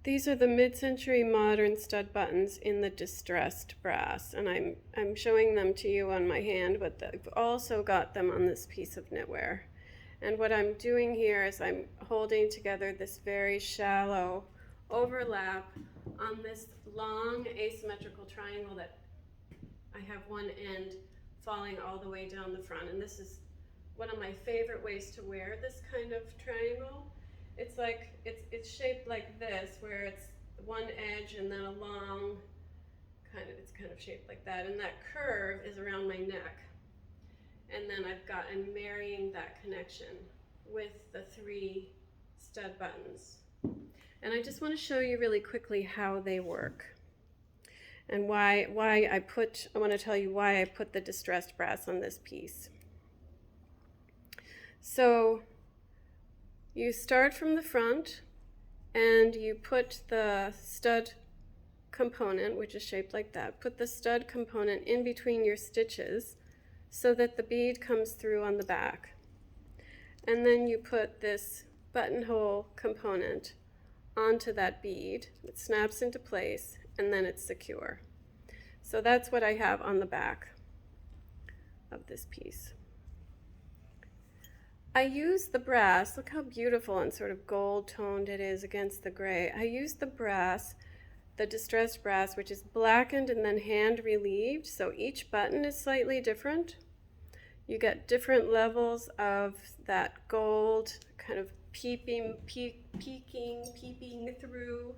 These are the Mid-Century Modern Stud Buttons in the distressed brass, and I'm showing them to you on my hand, but I've also got them on this piece of knitwear. And what I'm doing here is I'm holding together this very shallow overlap on this long asymmetrical triangle that I have one end falling all the way down the front. And this is one of my favorite ways to wear this kind of triangle. It's like, it's shaped like this, where it's one edge and then a long, it's kind of shaped like that. And that curve is around my neck. And then I'm marrying that connection with the 3 stud buttons. And I just want to show you really quickly how they work. And I want to tell you why I put the distressed brass on this piece. So you start from the front and you put the stud component, which is shaped like that, put the stud component in between your stitches so that the bead comes through on the back. And then you put this buttonhole component onto that bead. It snaps into place and then it's secure. So that's what I have on the back of this piece. I use the brass, look how beautiful and sort of gold toned it is against the gray. I use the brass, the distressed brass, which is blackened and then hand relieved, so each button is slightly different. You get different levels of that gold kind of peeping through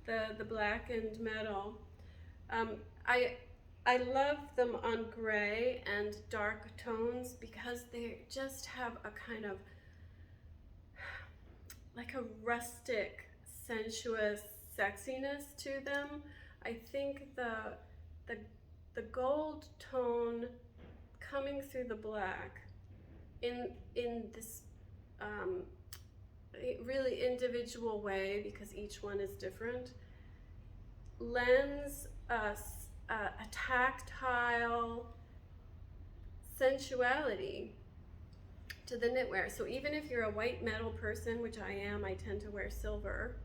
the blackened metal. I love them on gray and dark tones because they just have a kind of like a rustic, sensuous sexiness to them. I think the gold tone coming through the black in this really individual way, because each one is different, lends us a tactile sensuality to the knitwear. So even if you're a white metal person, which I am, I tend to wear silver,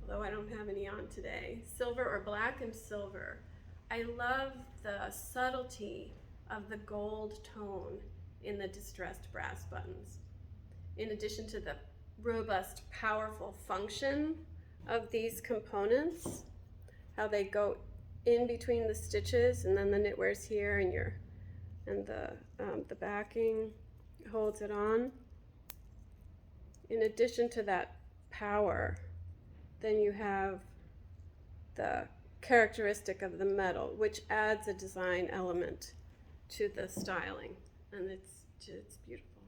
although I don't have any on today, silver or black and silver. I love the subtlety of the gold tone in the distressed brass buttons, in addition to the robust, powerful function of these components, how they go in between the stitches, and then the knitwear's here, and the backing holds it on. In addition to that power, then you have the characteristic of the metal, which adds a design element to the styling, and it's beautiful.